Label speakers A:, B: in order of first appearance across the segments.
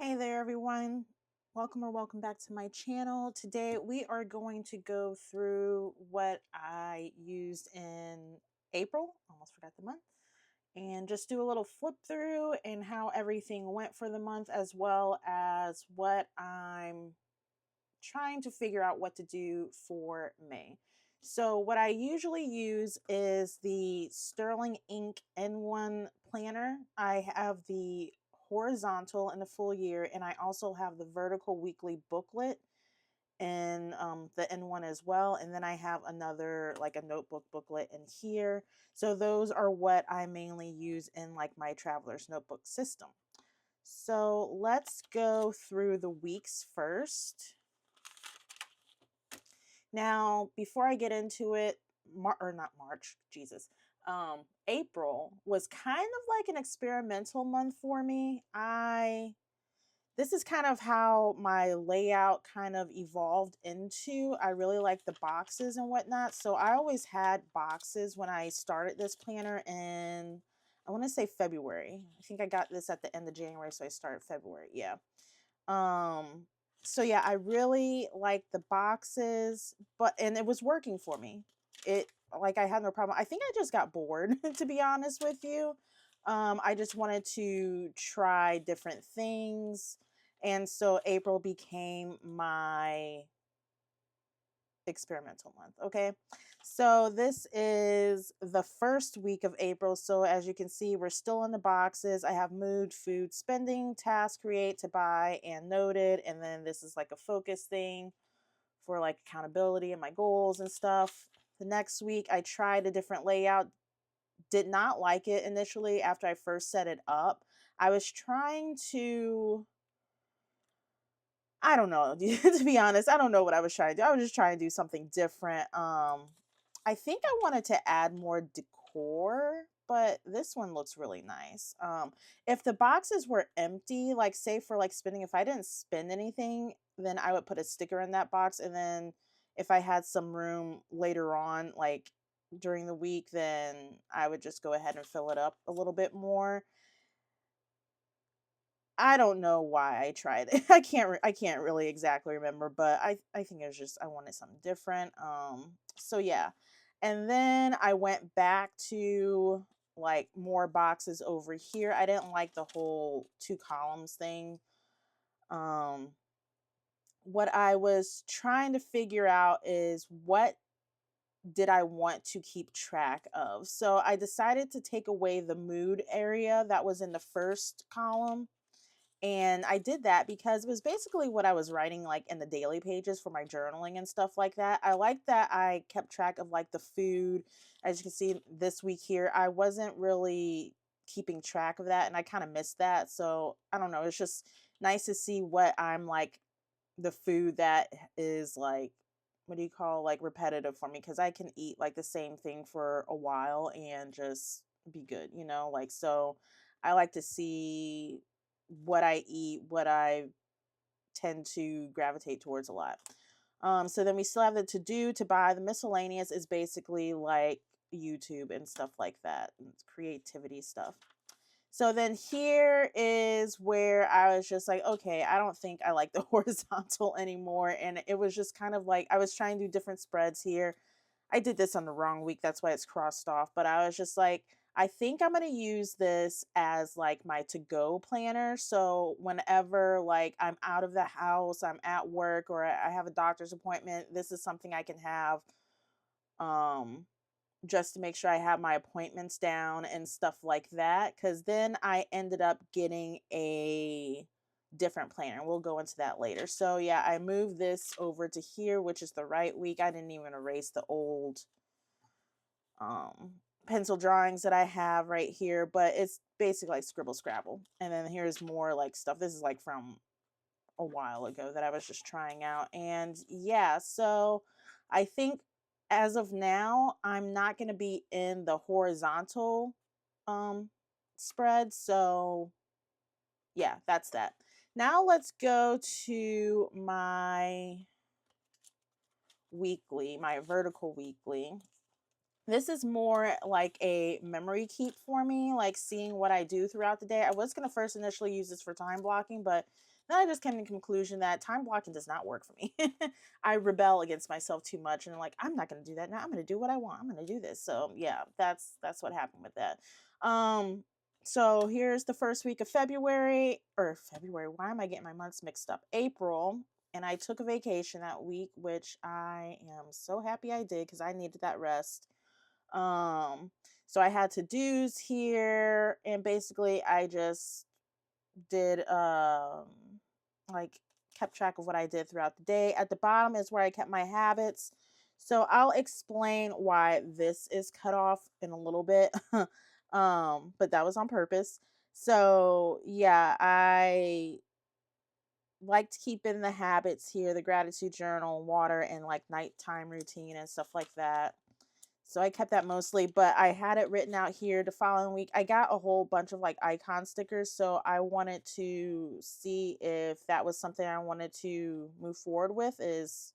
A: Hey there, everyone. Welcome back to my channel. Today we are going to go through what I used in April, almost forgot the month, and just do a little flip through and how everything went for the month, as well as what I'm trying to figure out what to do for May. So what I usually use is the Sterling Ink N1 planner. I have the horizontal and the full year, and I also have the vertical weekly booklet in the N1 as well. And then I have another, like a notebook booklet in here. So those are what I mainly use in like my traveler's notebook system. So let's go through the weeks first. Now, before I get into it, April was kind of like an experimental month for me. This is kind of how my layout kind of evolved into. I really like the boxes and whatnot. So I always had boxes when I started this planner in, I want to say February. I think I got this at the end of January, so I started February. Yeah. Um, so yeah, I really like the boxes, and it was working for me. It like I had no problem. I think I just got bored, to be honest with you. I just wanted to try different things. And so April became my experimental month. Okay. So this is the first week of April. So as you can see, we're still in the boxes. I have mood, food, spending, task, create, to buy, and noted. And then this is like a focus thing for like accountability and my goals and stuff. The next week I tried a different layout. Did not like it initially after I first set it up. I was trying to, I don't know, to be honest, I don't know what I was trying to do. I was just trying to do something different. I think I wanted to add more decor, but this one looks really nice. If the boxes were empty, like say for like spending, if I didn't spend anything, then I would put a sticker in that box. And then if I had some room later on, like during the week, then I would just go ahead and fill it up a little bit more. I don't know why I tried it. I can't really exactly remember, but I think it was just I wanted something different. So yeah. And then I went back to like more boxes over here. I didn't like the whole two columns thing. Um what I was trying to figure out is what did I want to keep track of. So I decided to take away the mood area that was in the first column, and I did that because it was basically what I was writing like in the daily pages for my journaling and stuff like that. I like that I kept track of like the food. As you can see this week here, I wasn't really keeping track of that and I kind of missed that. So I don't know. It's just nice to see what I'm like, the food that is like, what do you call, like repetitive for me, because I can eat like the same thing for a while and just be good, like. So I like to see what I eat, what I tend to gravitate towards a lot. So then we still have the to do, to buy. The miscellaneous is basically like YouTube and stuff like that, and creativity stuff. So then here is where I was just like, okay, I don't think I like the horizontal anymore. And it was just kind of like I was trying to do different spreads here. I did this on the wrong week. That's why it's crossed off. But I was just like, I think I'm going to use this as like my to go planner. So whenever like I'm out of the house, I'm at work, or I have a doctor's appointment, this is something I can have. Just to make sure I have my appointments down and stuff like that. Because then I ended up getting a different planner. We'll go into that later. So yeah, I moved this over to here, which is the right week. I didn't even erase the old um, pencil drawings that I have right here, but it's basically like scribble scrabble. And then here's more like stuff. This is like from a while ago that I was just trying out. And yeah, so I think as of now, I'm not going to be in the horizontal um spread. So yeah, that's that. Now let's go to my weekly, my vertical weekly. This is more like a memory keep for me, like seeing what I do throughout the day. I was going to first initially use this for time blocking, but then I just came to the conclusion that time blocking does not work for me. I rebel against myself too much and I'm like, I'm not going to do that now. I'm going to do what I want. I'm going to do this. So, yeah, that's what happened with that. Um so here's the first week of February, or February. Why am I getting my months mixed up? April. And I took a vacation that week, which I am so happy I did because I needed that rest. um, so I had to do's here, and basically I just did like kept track of what I did throughout the day. At the bottom is where I kept my habits. So I'll explain why this is cut off in a little bit. But that was on purpose. So yeah, I like to keep in the habits here, the gratitude journal, water, and like nighttime routine and stuff like that. So I kept that mostly, but I had it written out here the following week. I got a whole bunch of like icon stickers, so I wanted to see if that was something I wanted to move forward with, is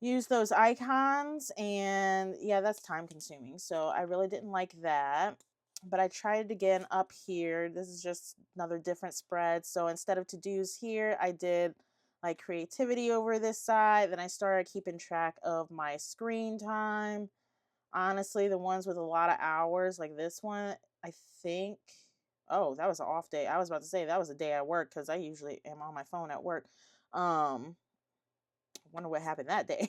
A: use those icons. And yeah, that's time consuming. So I really didn't like that. But I tried it again up here. This is just another different spread. So instead of to-dos here, I did like creativity over this side. Then I started keeping track of my screen time. Honestly, the ones with a lot of hours, like this one, I think. Oh, that was an off day. I was about to say that was a day at work because I usually am on my phone at work. Wonder what happened that day.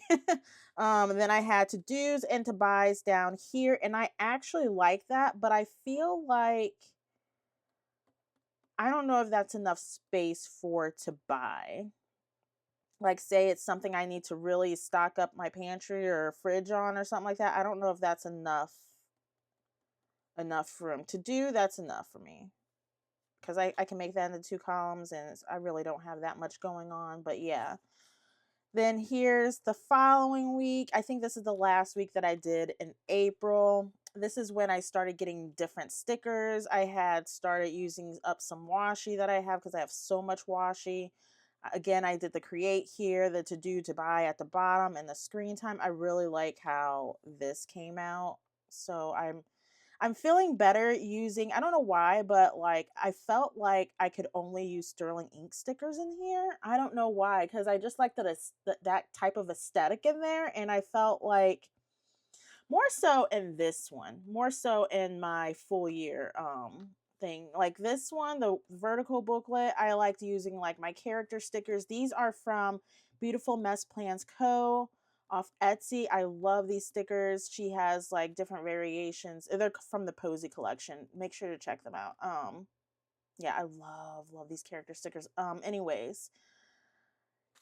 A: And then I had to do's and to buys down here, and I actually like that, but I feel like I don't know if that's enough space for to buy. Like, say it's something I need to really stock up my pantry or fridge on or something like that. I don't know if that's enough room to do. That's enough for me because I can make that into two columns, and I really don't have that much going on. But yeah, then here's the following week. I think this is the last week that I did in April. This is when I started getting different stickers. I had started using up some washi that I have because I have so much washi. Again, I did the create here, the to do, to buy at the bottom, and the screen time. I really like how this came out. So I'm feeling better using, I don't know why, but like I felt like I could only use Sterling ink stickers in here. I don't know why, because I just like that type of aesthetic in there, and I felt like more so in this one, more so in my full year thing. Like this one, the vertical booklet, I liked using like my character stickers. These are from Beautiful Mess Plans Co. off Etsy. I love these stickers. She has like different variations. They're from the Posy collection. Make sure to check them out. Yeah, I love these character stickers. Anyways,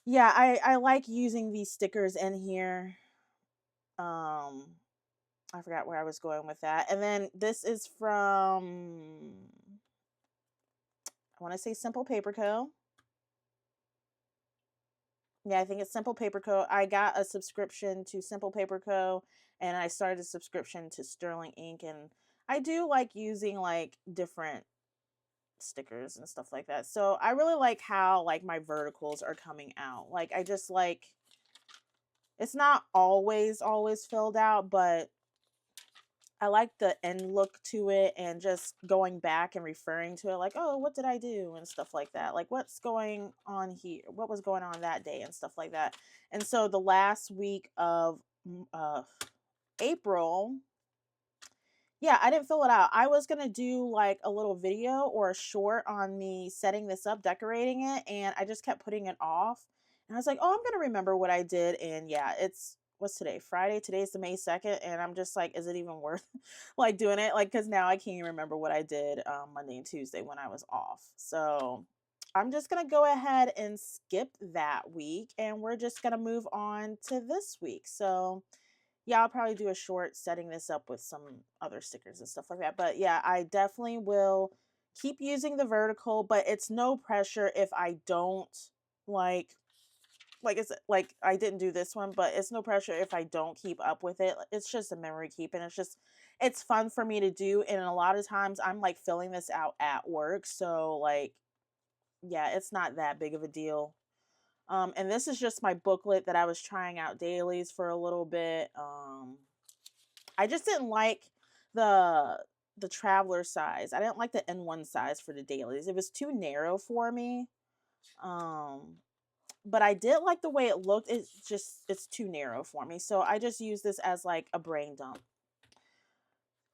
A: yeah, I like using these stickers in here. Um I forgot where I was going with that. And then this is from, I want to say Simple Paper Co. Yeah, I think it's Simple Paper Co. I got a subscription to Simple Paper Co. and I started a subscription to Sterling Ink. And I do like using like different stickers and stuff like that. So I really like how like my verticals are coming out. Like I just like, it's not always filled out, but I like the end look to it, and just going back and referring to it like, oh, what did I do and stuff like that. Like what's going on here? What was going on that day and stuff like that. And so the last week of April, yeah, I didn't fill it out. I was going to do like a little video or a short on me setting this up, decorating it, and I just kept putting it off. And I was like, "Oh, I'm going to remember what I did." And yeah, it's what's today? Friday. Today's the May 2nd, and I'm just like, is it even worth like doing it? Like cuz now I can't even remember what I did Monday and Tuesday when I was off. So, I'm just going to go ahead and skip that week, and we're just going to move on to this week. So, yeah, I'll probably do a short setting this up with some other stickers and stuff like that. But yeah, I definitely will keep using the vertical, but it's no pressure if I don't like it's like I didn't do this one, but it's no pressure if I don't keep up with it. It's just a memory keep, and it's fun for me to do. And a lot of times I'm like filling this out at work. So like yeah, it's not that big of a deal. And this is just my booklet that I was trying out dailies for a little bit. I just didn't like the traveler size. I didn't like the N1 size for the dailies. It was too narrow for me. Um, but I did like the way it looked. It's too narrow for me. So I just use this as like a brain dump.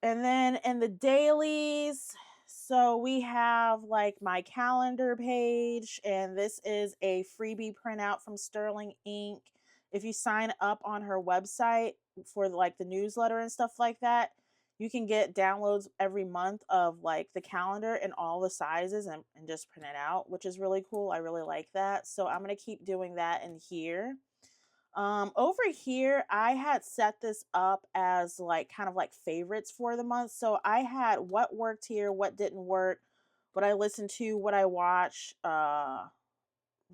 A: And then in the dailies, so we have like my calendar page, and this is a freebie printout from Sterling Ink. If you sign up on her website for like the newsletter and stuff like that, you can get downloads every month of like the calendar and all the sizes and just print it out, which is really cool. I really like that. So I'm going to keep doing that in here. Over here, I had set this up as like kind of like favorites for the month. So I had what worked here, what didn't work, what I listened to, what I watched.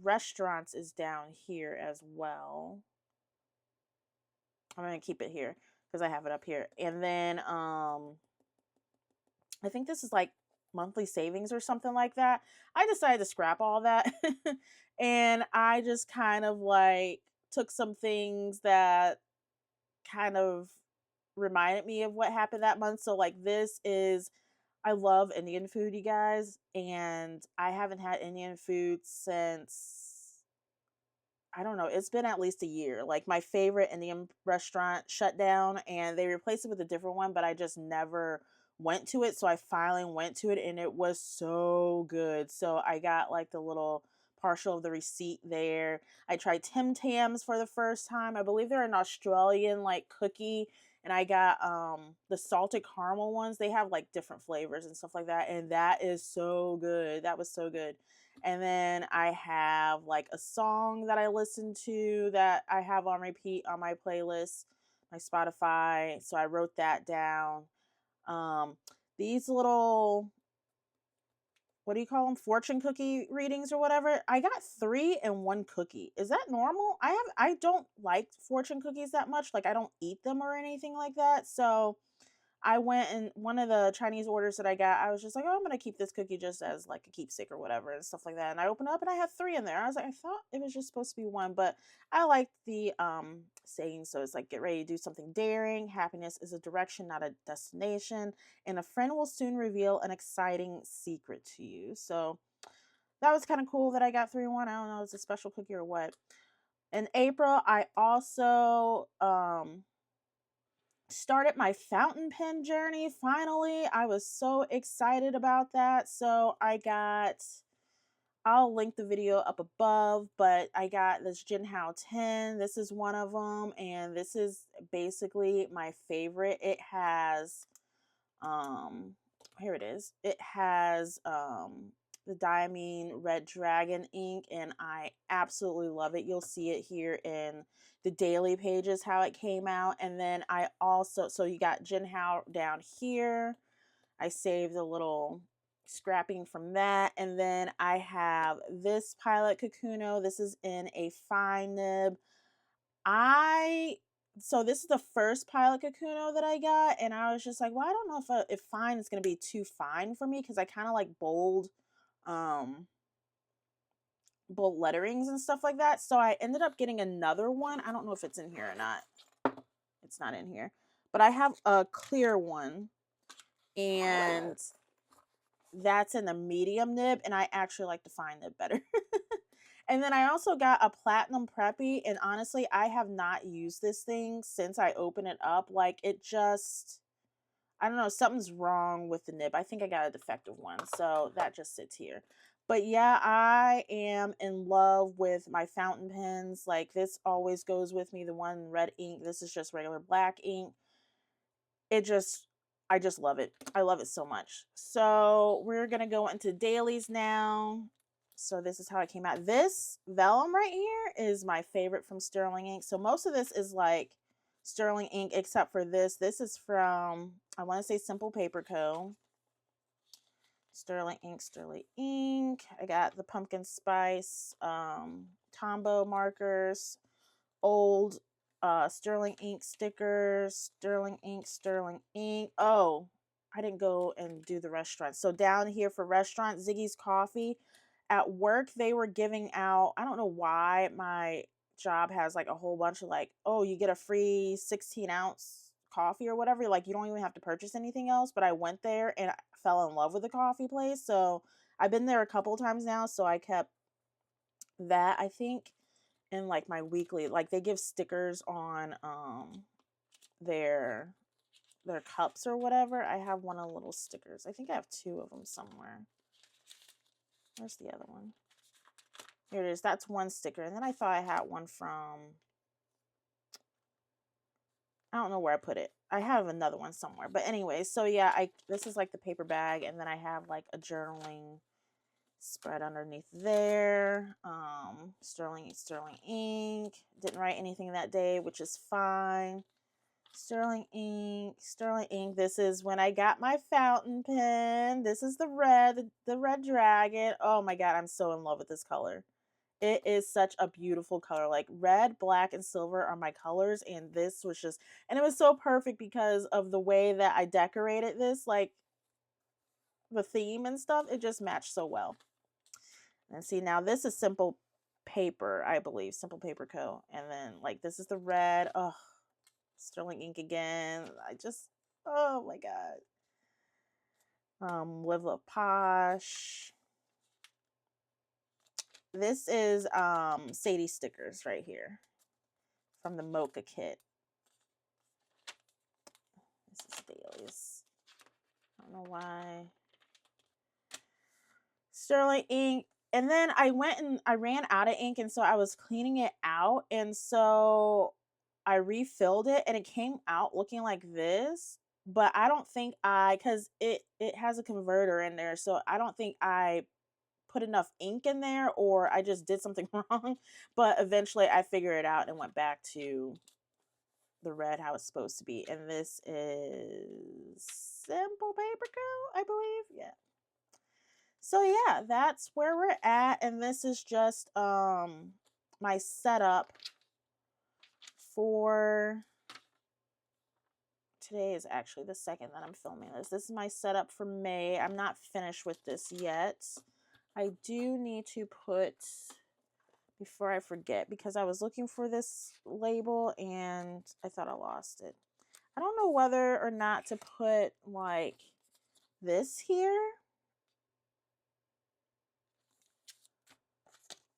A: Restaurants is down here as well. I'm gonna keep it here because I have it up here. And then I think this is like monthly savings or something like that. I decided to scrap all that. And I just kind of like took some things that kind of reminded me of what happened that month. So like this is I love Indian food, you guys, and I haven't had Indian food since I don't know, it's been at least a year. Like my favorite Indian restaurant shut down and they replaced it with a different one, but I just never went to it. So I finally went to it and it was so good. So I got like the little partial of the receipt there. I tried Tim Tams for the first time. I believe they're an Australian like cookie, and I got the salted caramel ones. They have like different flavors and stuff like that, and that is so good. That was so good. And then I have like a song that I listen to that I have on repeat on my playlist, my Spotify. So I wrote that down. Um, these little, what do you call them? Fortune cookie readings or whatever. I got 3 in 1 cookie. Is that normal? I don't like fortune cookies that much. Like I don't eat them or anything like that. So I went and one of the Chinese orders that I got, I was just like, oh, I'm gonna keep this cookie just as like a keepsake or whatever and stuff like that. And I opened up and I had 3 in there. I was like, I thought it was just supposed to be 1, but I like the saying. So it's like, get ready to do something daring. Happiness is a direction, not a destination, and a friend will soon reveal an exciting secret to you. So that was kind of cool that I got 3 in 1. I don't know, it's a special cookie or what. In April, I also started my fountain pen journey finally. I was so excited about that. So I'll link the video up above, but I got this Jinhao 10. This is one of them, and this is basically my favorite. It has here it is. It has the Diamine Red Dragon ink, and I absolutely love it. You'll see it here in the daily pages how it came out. And then I also, so you got Jinhao down here. I saved a little scrapping from that. And then I have this Pilot Kakuno. This is in a fine nib. So this is the first Pilot Kakuno that I got, and I was just like, well, I don't know if fine is gonna be too fine for me because I kind of like um, bold letterings and stuff like that. So I ended up getting another one. I don't know if it's in here or not. It's not in here, but I have a clear one, and that's in the medium nib, and I actually like the fine nib better. And then I also got a Platinum Preppy, and honestly, I have not used this thing since I opened it up. Like, it just, I don't know, something's wrong with the nib. I think I got a defective one, so that just sits here. But yeah, I am in love with my fountain pens. Like, this always goes with me, the one red ink. This is just regular black ink. I just love it. I love it so much. So we're going to go into dailies now. So this is how it came out. This vellum right here is my favorite from Sterling Ink. So most of this is like Sterling Ink except for this. This is from, I want to say Simple Paper Co. Sterling Ink, Sterling Ink. I got the pumpkin spice, Tombow markers, old Sterling Ink stickers, Sterling Ink, Sterling Ink. Oh, I didn't go and do the restaurant. So down here for restaurant, Ziggy's Coffee. At work, they were giving out, I don't know why my job has like a whole bunch of like, oh, you get a free 16-ounce coffee or whatever. Like, you don't even have to purchase anything else, but I went there and I fell in love with the coffee place. So I've been there a couple of times now, so I kept that, I think, in like my weekly, like they give stickers on their cups or whatever. I have one of the little stickers. I think I have two of them somewhere. Where's the other one? Here it is. That's one sticker. And then I thought I had one from, I don't know where I put it. I have another one somewhere. But anyway, so yeah, this is like the paper bag, and then I have like a journaling spread underneath there. Sterling ink. Didn't write anything that day, which is fine. Sterling ink. This is when I got my fountain pen. This is the red dragon. Oh my god, I'm so in love with this color. It is such a beautiful color. Like, red, black, and silver are my colors, and this was just, and it was so perfect because of the way that I decorated this, like the theme and stuff. It just matched so well. And see, now this is Simple Paper, I believe, Simple Paper Co. And then like this is the red. Oh, sterling ink again. Oh my god. Live Love Posh. This is Sadie stickers right here from the Mocha kit. This is Dailies. I don't know why. Sterling ink. And then I went and I ran out of ink, and so I was cleaning it out, and so I refilled it, and it came out looking like this. But I don't think because it has a converter in there, so I don't think I put enough ink in there, or I just did something wrong. But eventually I figured it out and went back to the red how it's supposed to be. And this is Simple Paper Co., I believe. Yeah. So yeah, that's where we're at, and this is just my setup for today. Is actually the second that I'm filming this. This is my setup for May. I'm not finished with this yet. I do need to put, before I forget, because I was looking for this label and I thought I lost it. I don't know whether or not to put like this here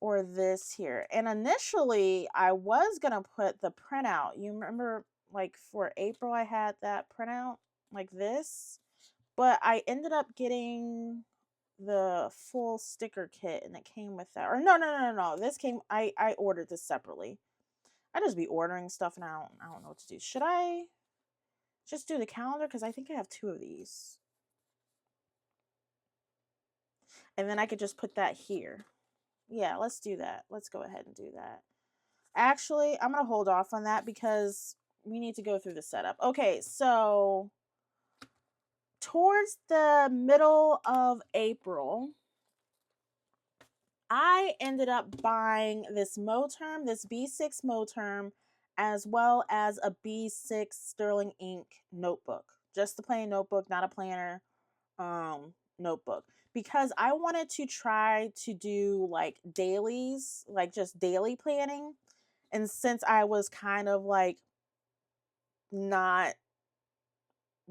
A: or this here. And initially I was gonna put the printout. You remember, like for April I had that printout like this, but I ended up getting the full sticker kit and it came with that. Or no. This came, I ordered this separately. I just be ordering stuff and I don't know what to do. Should I just do the calendar? Because I think I have two of these. And then I could just put that here. Yeah, let's do that. Let's go ahead and do that. Actually, I'm going to hold off on that because we need to go through the setup. Okay, so towards the middle of April, I ended up buying this Moterm, this B6 Moterm, as well as a B6 Sterling ink notebook. Just the plain notebook, not a planner notebook. Because I wanted to try to do like dailies, like just daily planning. And since I was kind of like not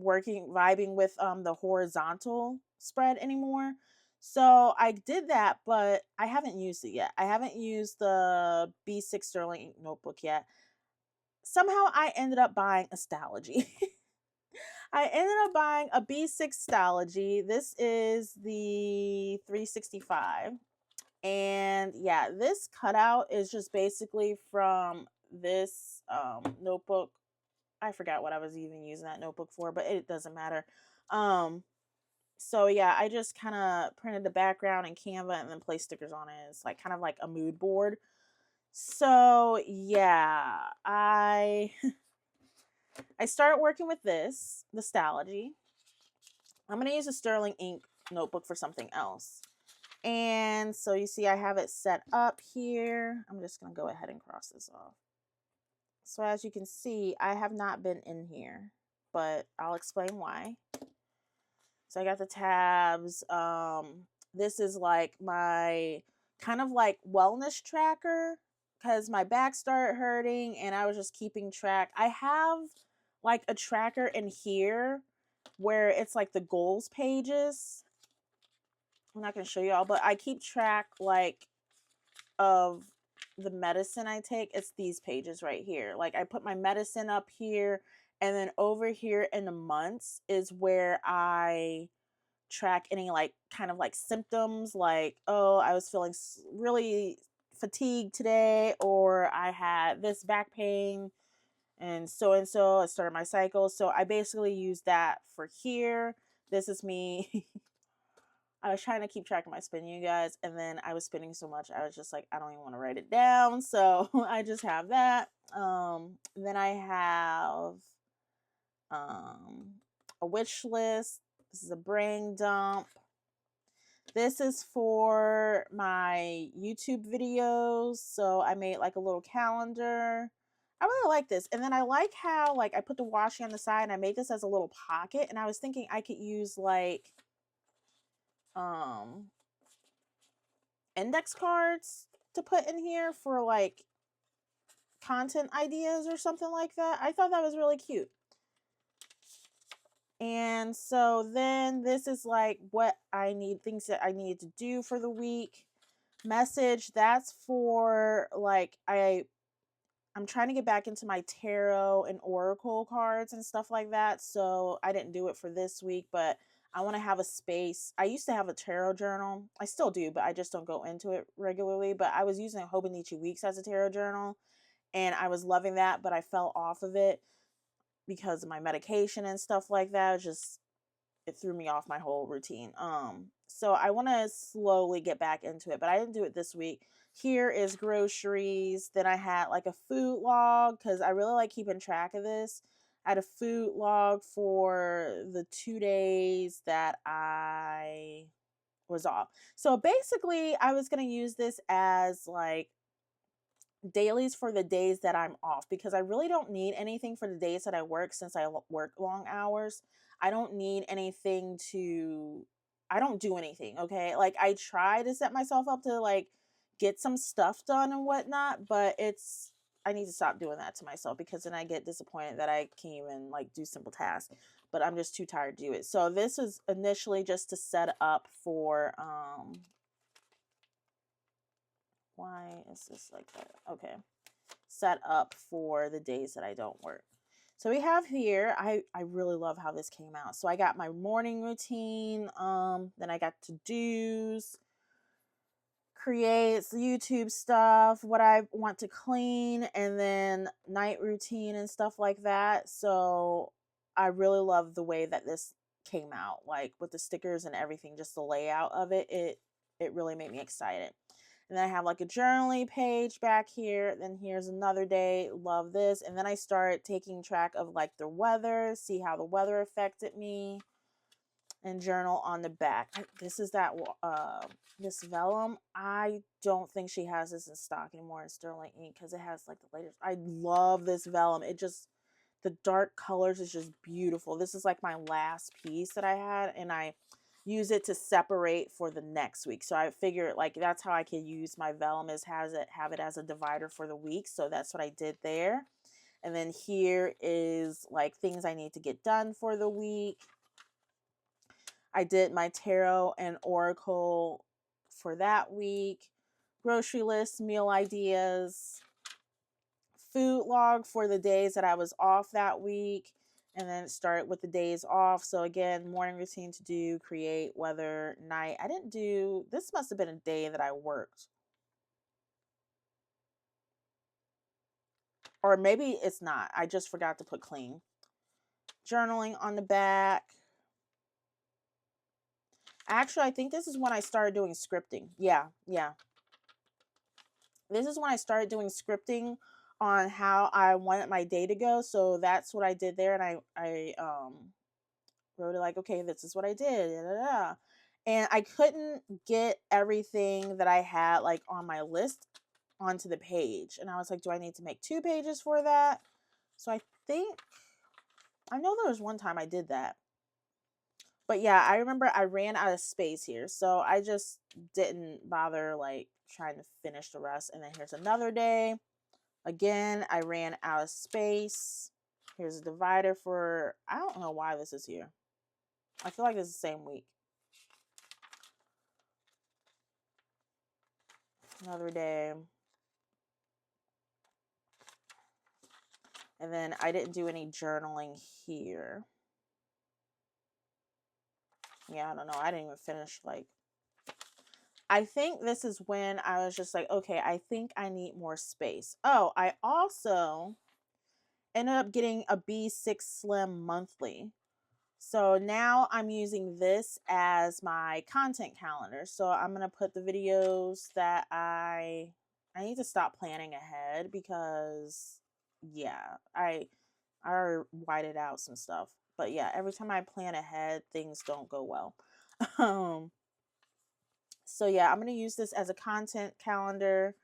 A: vibing with the horizontal spread anymore, so I did that, but I haven't used it yet. I haven't used the B6 Sterling ink notebook yet. Somehow I ended up buying a Stalogy. I ended up buying a B6 Stalogy. This is the 365. And yeah, this cutout is just basically from this notebook. I forgot what I was even using that notebook for, but it doesn't matter. So yeah, I just kind of printed the background in Canva and then placed stickers on it. It's like kind of like a mood board. So yeah, I started working with this, the Stalogy. I'm going to use a Sterling ink notebook for something else. And so you see I have it set up here. I'm just going to go ahead and cross this off. So as you can see, I have not been in here, but I'll explain why. So I got the tabs. This is like my kind of like wellness tracker because my back started hurting and I was just keeping track. I have like a tracker in here where it's like the goals pages. I'm not going to show y'all, but I keep track like of the medicine I take. It's these pages right here. Like I put my medicine up here, and then over here in the months is where I track any like kind of like symptoms, like, oh, I was feeling really fatigued today, or I had this back pain and so I started my cycle. So I basically use that for here. This is me. I was trying to keep track of my spinning, you guys, and then I was spinning so much I was just like, I don't even want to write it down, so I just have that. Then I have a wish list. This is a brain dump. This is for my YouTube videos, so I made like a little calendar. I really like this. And then I like how like I put the washi on the side and I made this as a little pocket, and I was thinking I could use like um index cards to put in here for like content ideas or something like that. I thought that was really cute. And so then this is like what I need, things that I needed to do for the week. Message, that's for like I'm trying to get back into my tarot and oracle cards and stuff like that. So I didn't do it for this week, but I want to have a space. I used to have a tarot journal. I still do, but I just don't go into it regularly. But I was using Hobonichi Weeks as a tarot journal, and I was loving that, but I fell off of it because of my medication and stuff like that. It threw me off my whole routine. So I want to slowly get back into it, but I didn't do it this week. Here is groceries. Then I had like a food log because I really like keeping track of this. I had a food log for the 2 days that I was off. So basically, I was going to use this as like dailies for the days that I'm off, because I really don't need anything for the days that I work, since I work long hours. I don't need anything to, I don't do anything, okay? Like I try to set myself up to like get some stuff done and whatnot, but I need to stop doing that to myself, because then I get disappointed that I can't even like do simple tasks, but I'm just too tired to do it. So this is initially just to set up for why is this like that? Okay. Set up for the days that I don't work. So we have here, I really love how this came out. So I got my morning routine, then I got to-dos, creates, YouTube stuff, what I want to clean, and then night routine and stuff like that. So I really love the way that this came out, like with the stickers and everything, just the layout of it. It really made me excited. And then I have like a journaling page back here. Then here's another day. Love this. And then I start taking track of like the weather, see how the weather affected me, and journal on the back. This is that this vellum. I don't think she has this in stock anymore in sterling ink, because it has like the latest. I love this vellum. It just, the dark colors is just beautiful. This is like my last piece that I had, and I use it to separate for the next week. So I figured like that's how I could use my vellum, is have it as a divider for the week. So that's what I did there. And then here is like things I need to get done for the week. I did my tarot and oracle for that week. Grocery list, meal ideas, food log for the days that I was off that week, and then start with the days off. So again, morning routine to do, create, weather, night. I didn't do, this must have been a day that I worked. Or maybe it's not. I just forgot to put clean. Journaling on the back. Actually, I think this is when I started doing scripting. Yeah. This is when I started doing scripting on how I wanted my day to go. So that's what I did there. And I wrote it like, okay, this is what I did. Da, da, da. And I couldn't get everything that I had like on my list onto the page. And I was like, do I need to make 2 pages for that? So I think, I know there was one time I did that. But yeah, I remember I ran out of space here. So I just didn't bother like trying to finish the rest. And then here's another day. Again, I ran out of space. Here's a divider for, I don't know why this is here. I feel like it's the same week. Another day. And then I didn't do any journaling here. Yeah, I don't know. I didn't even finish, like, I think this is when I was just like, okay, I think I need more space. Oh, I also ended up getting a B6 Slim monthly. So now I'm using this as my content calendar. So I'm going to put the videos that I need to stop planning ahead because yeah, I already whited out some stuff. But yeah, every time I plan ahead, things don't go well. um so yeah, I'm going to use this as a content calendar.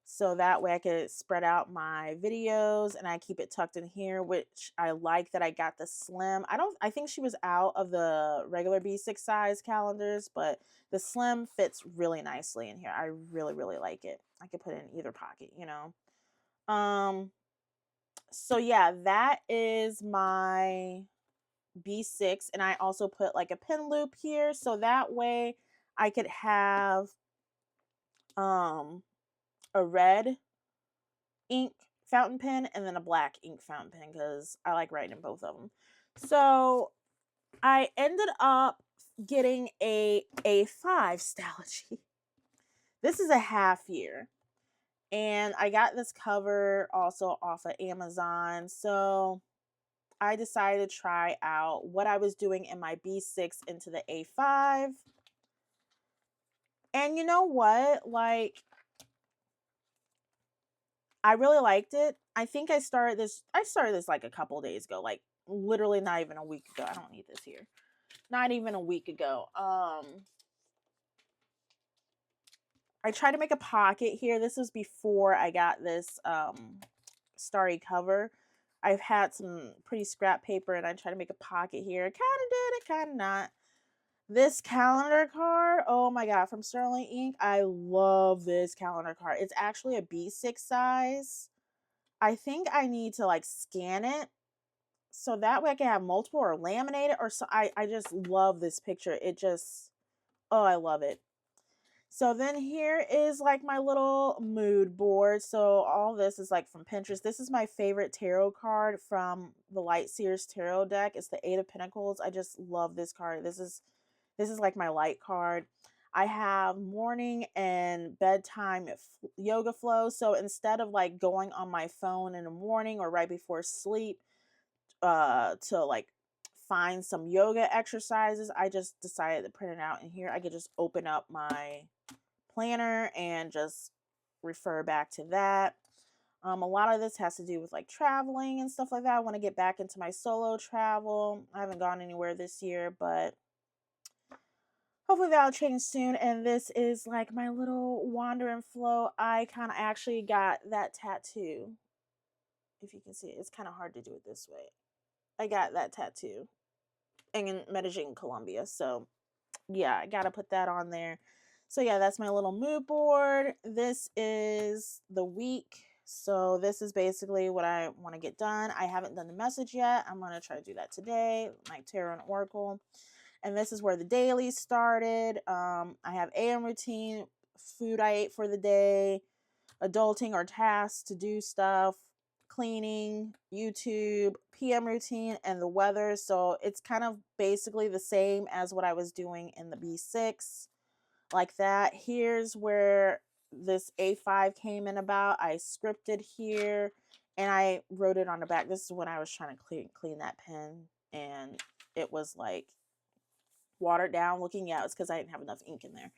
A: So that way I could spread out my videos and I keep it tucked in here, which I like that I got the slim. I think she was out of the regular B6 size calendars, but the slim fits really nicely in here. I really, really like it. I could put it in either pocket, you know. So yeah, that is my B6. And I also put like a pin loop here. So that way I could have a red ink fountain pen and then a black ink fountain pen because I like writing in both of them. So I ended up getting a A5 Stalogy. This is a half year. And I got this cover also off of Amazon. So I decided to try out what I was doing in my B6 into the A5. And you know what? Like, I really liked it. I think I started this like a couple days ago, like literally not even a week ago. I don't need this here. Not even a week ago. I tried to make a pocket here. This was before I got this starry cover. I've had some pretty scrap paper and I tried to make a pocket here. Kind of did it, kind of not. This calendar card, oh my god, from Sterling Ink. I love this calendar card. It's actually a B6 size. I think I need to like scan it so that way I can have multiple or laminate it or so. I just love this picture. It just, oh, I love it. So then here is like my little mood board. So all this is like from Pinterest. This is my favorite tarot card from the Light Seers tarot deck. It's the Eight of Pentacles. I just love this card. This is like my light card. I have morning and bedtime yoga flow. So instead of like going on my phone in the morning or right before sleep to like find some yoga exercises, I just decided to print it out in here. I could just open up my planner and just refer back to that. A lot of this has to do with like traveling and stuff like that. I want to get back into my solo travel. I haven't gone anywhere this year, but hopefully that'll change soon. And this is like my little wander and flow icon. I actually got that tattoo. If you can see it, it's kind of hard to do it this way. I got that tattoo in Medellin, Colombia. So yeah, I gotta put that on there. So yeah, that's my little mood board. This is the week. So this is basically what I want to get done. I haven't done the message yet. I'm going to try to do that today, my tarot and oracle. And this is where the daily started. I have AM routine, food I ate for the day, adulting or tasks to do stuff, cleaning, YouTube, PM routine, and the weather. So it's kind of basically the same as what I was doing in the B6, like that. Here's where this A5 came in about. I scripted here and I wrote it on the back. This is when I was trying to clean that pen and it was like watered down looking. Yeah, it's because I didn't have enough ink in there.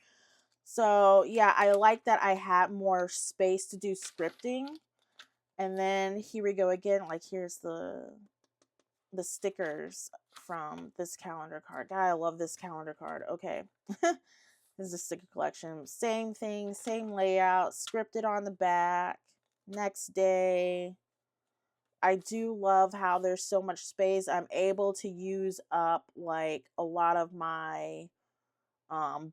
A: So yeah, I like that I had more space to do scripting. And then here we go again. Like here's the stickers from this calendar card. God, I love this calendar card. Okay. This is a sticker collection. Same thing, same layout, scripted on the back. Next day. I do love how there's so much space. I'm able to use up like a lot of my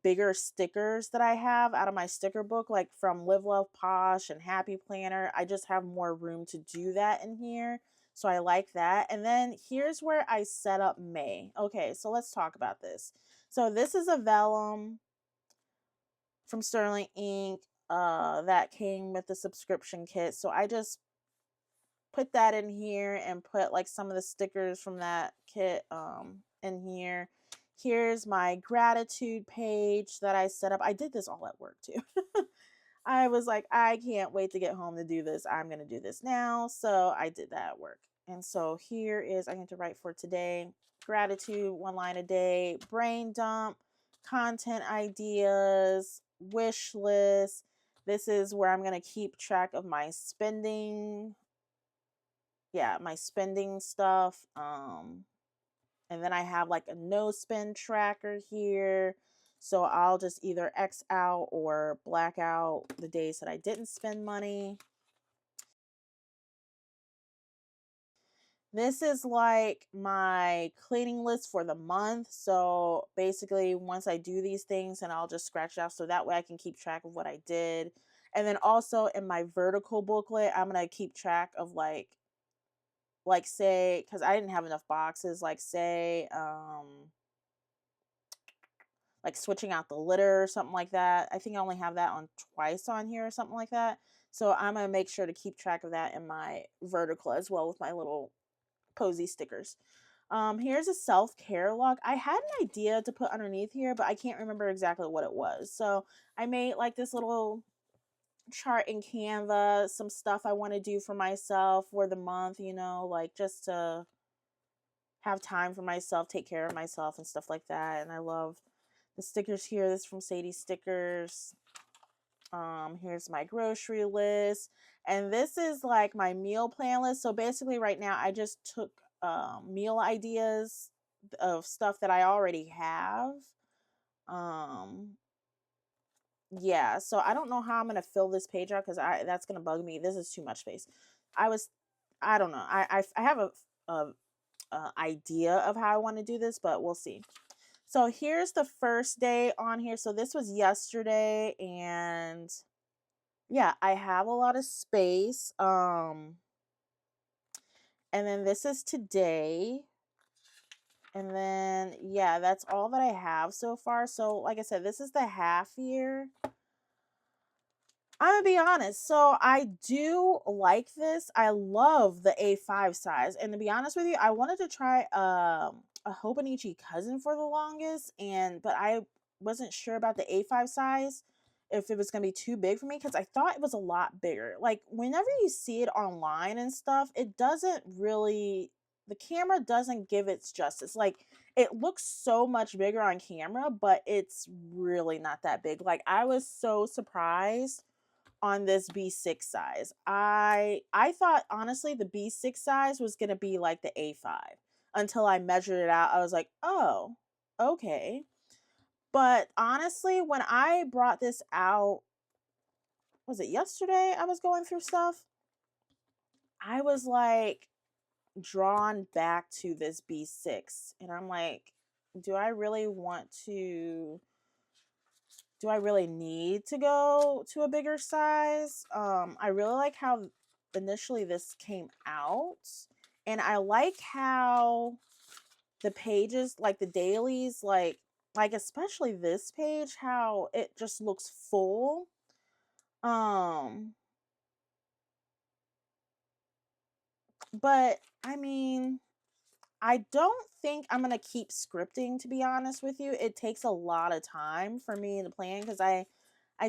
A: bigger stickers that I have out of my sticker book, like from Live Love Posh and Happy Planner. I just have more room to do that in here. So I like that. And then here's where I set up May. Okay, so let's talk about this. So this is a vellum from Sterling Ink that came with the subscription kit. So I just put that in here and put like some of the stickers from that kit in here. Here's my gratitude page that I set up. I did this all at work too. I was like, I can't wait to get home to do this. I'm going to do this now. So I did that at work. And so here is, I need to write for today. Gratitude, 1 line a day, brain dump, content ideas, wish list. This is where I'm going to keep track of my spending. Yeah, my spending stuff. And then I have like a no spend tracker here. So I'll just either X out or black out the days that I didn't spend money. This is like my cleaning list for the month. So basically, once I do these things, and I'll just scratch it out so that way I can keep track of what I did. And then also in my vertical booklet, I'm going to keep track of like say, because I didn't have enough boxes, like say, like switching out the litter or something like that. I think I only have that on twice on here or something like that. So I'm going to make sure to keep track of that in my vertical as well with my little posy stickers. Here's a self-care log. I had an idea to put underneath here, but I can't remember exactly what it was. So I made like this little chart in Canva, some stuff I want to do for myself for the month, you know, like just to have time for myself, take care of myself and stuff like that. And I love the stickers here. This is from Sadie Stickers. Here's my grocery list. And this is like my meal plan list. So basically right now I just took meal ideas of stuff that I already have. Um, yeah, so I don't know how I'm gonna fill this page out because I that's gonna bug me. This is too much space. I was, I don't know. I have a idea of how I want to do this, but we'll see. So here's the first day on here. So this was yesterday, and yeah, I have a lot of space. And then this is today. And then yeah, that's all that I have so far. So like I said, this is the half year. I'm gonna be honest. So I do like this. I love the A5 size. And to be honest with you, I wanted to try a Hobonichi cousin for the longest, but I wasn't sure about the A5 size if it was gonna be too big for me because I thought it was a lot bigger. Like whenever you see it online and stuff, it doesn't really, the camera doesn't give its justice. Like it looks so much bigger on camera, but it's really not that big. Like I was so surprised on this B6 size. I thought honestly the B6 size was going to be like the A5 until I measured it out. I was like, "Oh, okay." But honestly, when I brought this out, was it yesterday I was going through stuff? I was like drawn back to this B6 and I'm like, do I really want to, do I really need to go to a bigger size? I really like how initially this came out, and I like how the pages, like the dailies, like especially this page, how it just looks full. Um, but I mean, I don't think I'm gonna keep scripting, to be honest with you. It takes a lot of time for me to plan because I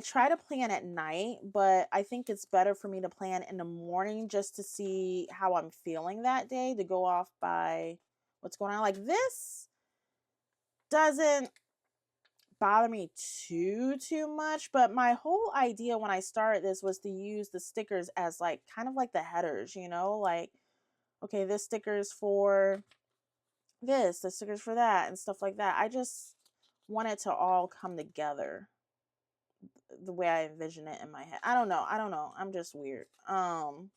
A: try to plan at night, but I think it's better for me to plan in the morning just to see how I'm feeling that day to go off by what's going on. Like this doesn't bother me too much, but my whole idea when I started this was to use the stickers as like kind of like the headers, you know, like okay, this sticker's for this, the stickers for that, and stuff like that. I just want it to all come together the way I envision it in my head. I don't know. I don't know. I'm just weird. But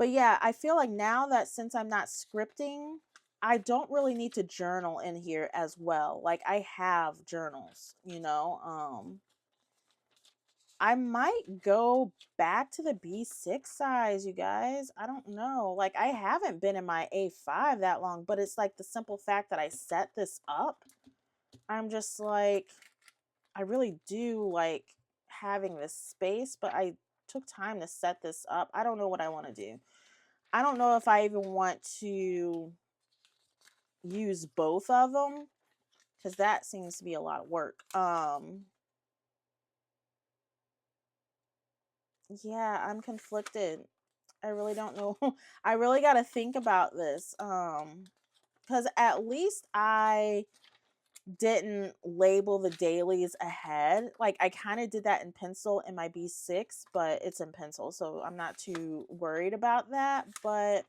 A: yeah, I feel like now that since I'm not scripting, I don't really need to journal in here as well. Like I have journals, you know. I might go back to the B6 size, you guys. I don't know. Like, I haven't been in my A5 that long, but it's like the simple fact that I set this up. I'm just like, I really do like having this space, but I took time to set this up. I don't know what I want to do. I don't know if I even want to use both of them because that seems to be a lot of work. Yeah, I'm conflicted. I really don't know. I really got to think about this. Because at least I didn't label the dailies ahead. Like, I kind of did that in pencil in my B6, but it's in pencil, so I'm not too worried about that. But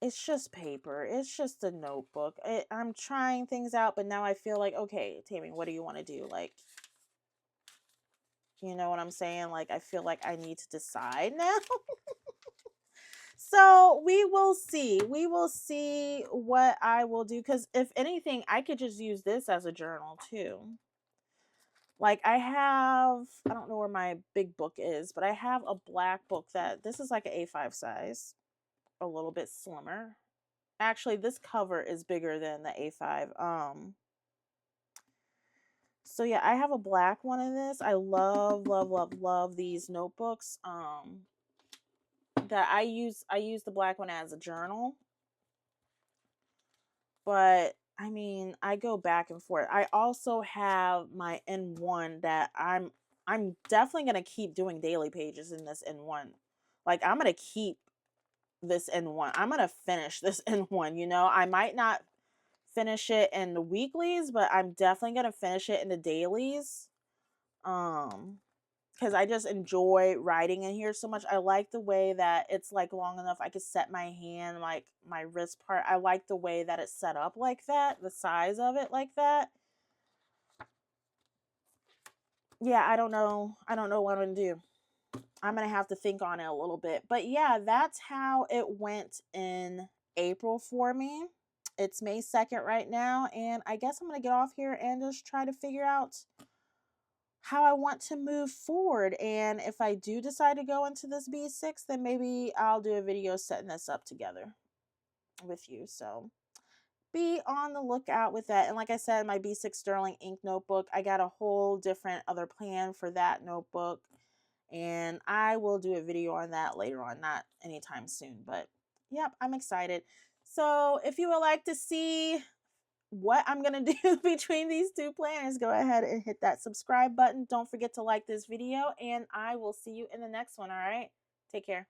A: it's just paper. It's just a notebook. I'm trying things out, but now I feel like, okay, Tammy, what do you want to do? Like, you know what I'm saying? Like, I feel like I need to decide now. So we will see. We will see what I will do. Because if anything, I could just use this as a journal too. Like, I don't know where my big book is, but I have a black book that this is like an A5 size, a little bit slimmer. Actually, this cover is bigger than the A5. So yeah, I have a black one of this. I love, love, love, love these notebooks. That I use the black one as a journal. But I mean, I go back and forth. I also have my N1 that I'm definitely going to keep doing daily pages in this N1. Like, I'm going to keep this N1. I'm going to finish this N1, you know. I might not finish it in the weeklies, but I'm definitely going to finish it in the dailies. Because I just enjoy writing in here so much. I like the way that it's like long enough I could set my hand, like my wrist part. I like the way that it's set up like that, the size of it like that. Yeah, I don't know. I don't know what I'm gonna do. I'm gonna have to think on it a little bit. But yeah, that's how it went in April for me. It's May 2nd right now, and I guess I'm gonna get off here and just try to figure out how I want to move forward. And if I do decide to go into this B6, then maybe I'll do a video setting this up together with you. So be on the lookout with that. And like I said, my B6 Sterling ink notebook, I got a whole different other plan for that notebook. And I will do a video on that later on, not anytime soon. But yep, I'm excited. So if you would like to see what I'm going to do between these two planners, go ahead and hit that subscribe button. Don't forget to like this video, and I will see you in the next one, all right? Take care.